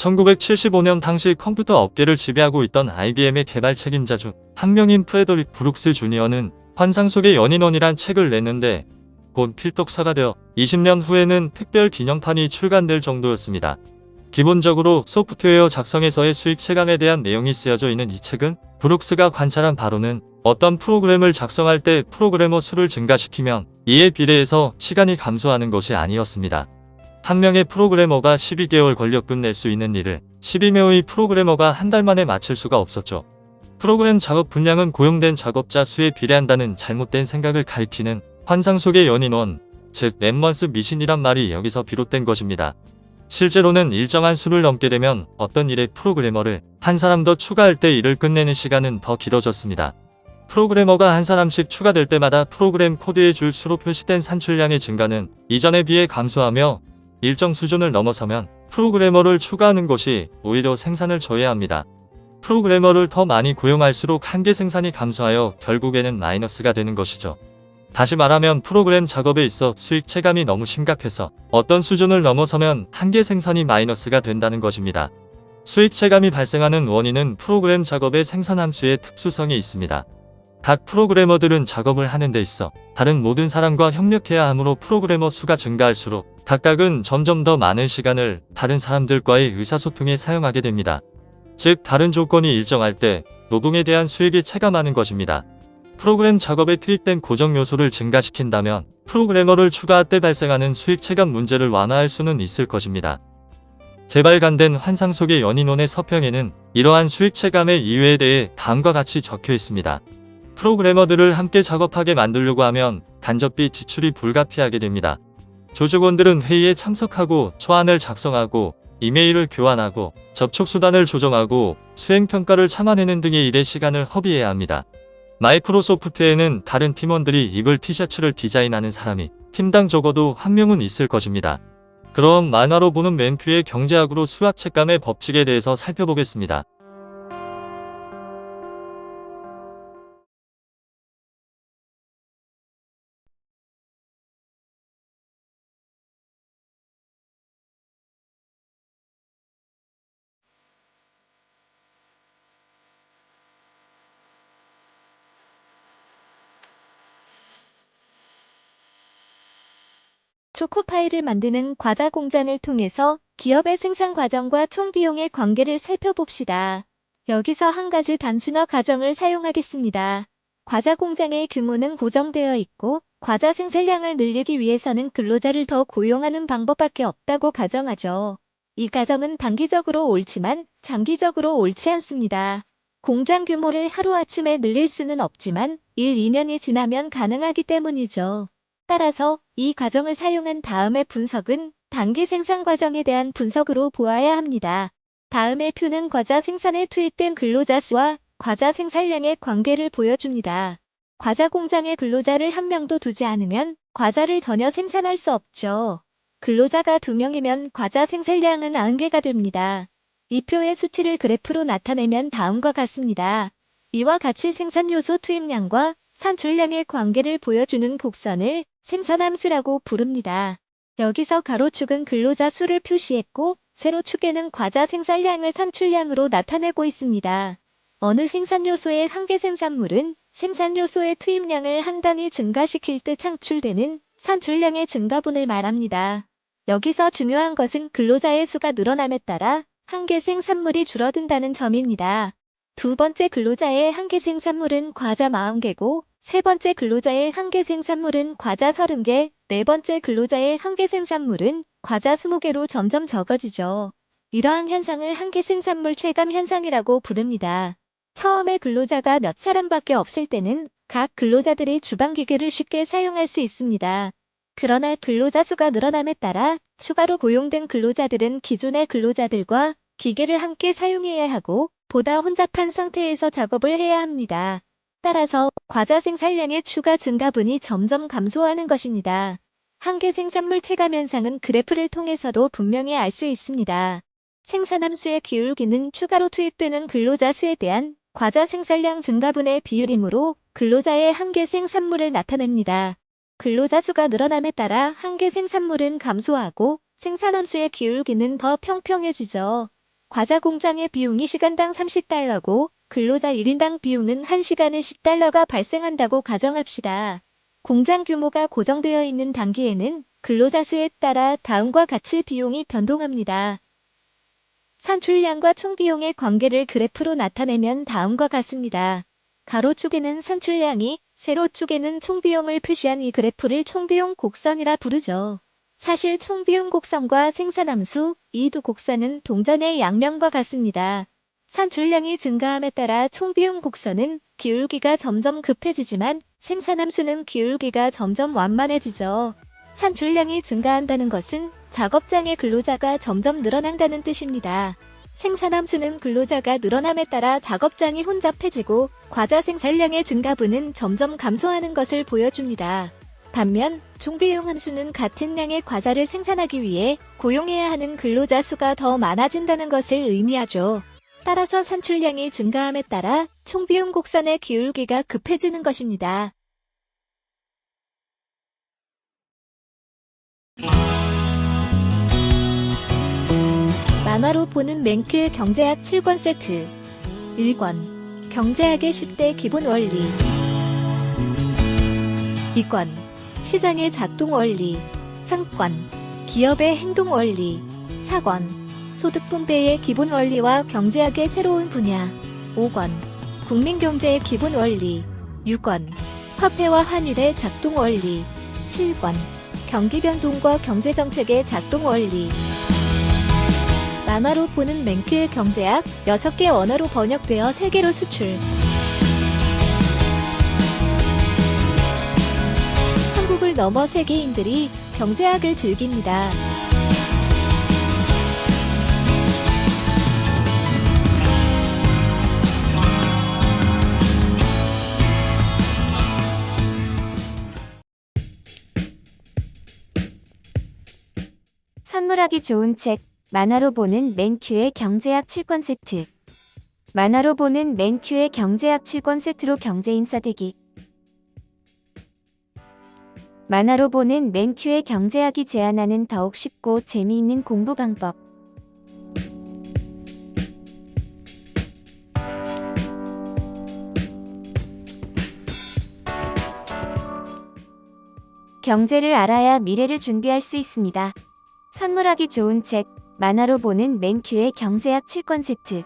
1975년 당시 컴퓨터 업계를 지배하고 있던 IBM의 개발 책임자 중 한 명인 프레더릭 브룩스 주니어는 환상 속의 연인원이란 책을 냈는데 곧 필독서가 되어 20년 후에는 특별 기념판이 출간될 정도였습니다. 기본적으로 소프트웨어 작성에서의 수익 체감에 대한 내용이 쓰여져 있는 이 책은 브룩스가 관찰한 바로는 어떤 프로그램을 작성할 때 프로그래머 수를 증가시키면 이에 비례해서 시간이 감소하는 것이 아니었습니다. 한 명의 프로그래머가 12개월 걸려 끝낼 수 있는 일을 12명의 프로그래머가 한 달 만에 마칠 수가 없었죠. 프로그램 작업 분량은 고용된 작업자 수에 비례한다는 잘못된 생각을 가리키는 환상 속의 연인원, 즉 멤먼스 미신이란 말이 여기서 비롯된 것입니다. 실제로는 일정한 수를 넘게 되면 어떤 일에 프로그래머를 한 사람 더 추가할 때 일을 끝내는 시간은 더 길어졌습니다. 프로그래머가 한 사람씩 추가될 때마다 프로그램 코드의 줄 수로 표시된 산출량의 증가는 이전에 비해 감소하며 일정 수준을 넘어서면 프로그래머를 추가하는 것이 오히려 생산을 저해합니다. 프로그래머를 더 많이 고용할수록 한계 생산이 감소하여 결국에는 마이너스가 되는 것이죠. 다시 말하면 프로그램 작업에 있어 수익 체감이 너무 심각해서 어떤 수준을 넘어서면 한계 생산이 마이너스가 된다는 것입니다. 수익 체감이 발생하는 원인은 프로그램 작업의 생산 함수의 특수성이 있습니다. 각 프로그래머들은 작업을 하는 데 있어 다른 모든 사람과 협력해야 하므로 프로그래머 수가 증가할수록 각각은 점점 더 많은 시간을 다른 사람들과의 의사소통에 사용하게 됩니다. 즉 다른 조건이 일정할 때 노동에 대한 수익이 체감하는 것입니다. 프로그램 작업에 투입된 고정 요소를 증가시킨다면 프로그래머를 추가할 때 발생하는 수익 체감 문제를 완화할 수는 있을 것입니다. 재발간된 환상 속의 연인원의 서평에는 이러한 수익 체감의 이유에 대해 다음과 같이 적혀 있습니다. 프로그래머들을 함께 작업하게 만들려고 하면 간접비 지출이 불가피하게 됩니다. 조직원들은 회의에 참석하고 초안을 작성하고 이메일을 교환하고 접촉수단을 조정하고 수행평가를 참아내는 등의 일에 시간을 허비해야 합니다. 마이크로소프트에는 다른 팀원들이 입을 티셔츠를 디자인하는 사람이 팀당 적어도 한 명은 있을 것입니다. 그럼 만화로 보는 맨큐의 경제학으로 수학 책감의 법칙에 대해서 살펴보겠습니다. 초코파이를 만드는 과자 공장을 통해서 기업의 생산 과정과 총 비용의 관계를 살펴봅시다. 여기서 한 가지 단순화 과정을 사용하겠습니다. 과자 공장의 규모는 고정되어 있고 과자 생산량을 늘리기 위해서는 근로자를 더 고용하는 방법밖에 없다고 가정하죠. 이 가정은 단기적으로 옳지만 장기적으로 옳지 않습니다. 공장 규모를 하루아침에 늘릴 수는 없지만 1, 2년이 지나면 가능하기 때문이죠. 따라서 이 과정을 사용한 다음의 분석은 단기 생산 과정에 대한 분석으로 보아야 합니다. 다음의 표는 과자 생산에 투입된 근로자 수와 과자 생산량의 관계를 보여줍니다. 과자 공장에 근로자를 한 명도 두지 않으면 과자를 전혀 생산할 수 없죠. 근로자가 2명이면 과자 생산량은 90개가 됩니다. 이 표의 수치를 그래프로 나타내면 다음과 같습니다. 이와 같이 생산 요소 투입량과 산출량의 관계를 보여주는 곡선을 생산함수라고 부릅니다. 여기서 가로축은 근로자 수를 표시했고 세로축에는 과자 생산량을 산출량으로 나타내고 있습니다. 어느 생산요소의 한계 생산물은 생산요소의 투입량을 한 단위 증가시킬 때 창출되는 산출량의 증가분을 말합니다. 여기서 중요한 것은 근로자의 수가 늘어남에 따라 한계 생산물이 줄어든다는 점입니다. 두 번째 근로자의 한계 생산물은 과자 40개고 세 번째 근로자의 한계 생산물은 과자 30개, 네 번째 근로자의 한계 생산물은 과자 20개로 점점 적어지죠. 이러한 현상을 한계 생산물 체감 현상이라고 부릅니다. 처음에 근로자가 몇 사람밖에 없을 때는 각 근로자들이 주방기계를 쉽게 사용할 수 있습니다. 그러나 근로자 수가 늘어남에 따라 추가로 고용된 근로자들은 기존의 근로자들과 기계를 함께 사용해야 하고 보다 혼잡한 상태에서 작업을 해야 합니다. 따라서 과자 생산량의 추가 증가분이 점점 감소하는 것입니다. 한계 생산물 체감 현상은 그래프를 통해서도 분명히 알 수 있습니다. 생산함수의 기울기는 추가로 투입되는 근로자 수에 대한 과자 생산량 증가분의 비율이므로 근로자의 한계 생산물을 나타냅니다. 근로자 수가 늘어남에 따라 한계 생산물은 감소하고 생산함수의 기울기는 더 평평해지죠. 과자 공장의 비용이 시간당 30달러고 근로자 1인당 비용은 1시간에 10달러가 발생한다고 가정합시다. 공장 규모가 고정되어 있는 단기에는 근로자 수에 따라 다음과 같이 비용이 변동합니다. 산출량과 총비용의 관계를 그래프로 나타내면 다음과 같습니다. 가로축에는 산출량이, 세로축에는 총비용을 표시한 이 그래프를 총비용 곡선이라 부르죠. 사실 총비용 곡선과 생산함수, 이 두 곡선은 동전의 양면과 같습니다. 산출량이 증가함에 따라 총비용 곡선은 기울기가 점점 급해지지만 생산함수는 기울기가 점점 완만해지죠. 산출량이 증가한다는 것은 작업장의 근로자가 점점 늘어난다는 뜻입니다. 생산함수는 근로자가 늘어남에 따라 작업장이 혼잡해지고 과자 생산량의 증가분은 점점 감소하는 것을 보여줍니다. 반면 총비용 함수는 같은 양의 과자를 생산하기 위해 고용해야 하는 근로자 수가 더 많아진다는 것을 의미하죠. 따라서 산출량이 증가함에 따라 총비용 곡선의 기울기가 급해지는 것입니다. 만화로 보는 맹크의 경제학 7권 세트. 1권. 경제학의 10대 기본 원리. 2권. 시장의 작동 원리. 3권. 기업의 행동 원리. 4권. 소득 분배의 기본 원리와 경제학의 새로운 분야. 5권. 국민경제의 기본 원리. 6권. 화폐와 환율의 작동 원리. 7권. 경기 변동과 경제정책의 작동 원리. 만화로 보는 맹크의 경제학 6개 언어로 번역되어 세계로 수출. 한국을 넘어 세계인들이 경제학을 즐깁니다. 선물하기 좋은 책, 만화로 보는 맨큐의 경제학 7권 세트. 만화로 보는 맨큐의 경제학 7권 세트로 경제인싸 되기. 만화로 보는 맨큐의 경제학이 제안하는 더욱 쉽고 재미있는 공부 방법. 경제를 알아야 미래를 준비할 수 있습니다. 선물하기 좋은 책, 만화로 보는 맨큐의 경제학 7권 세트.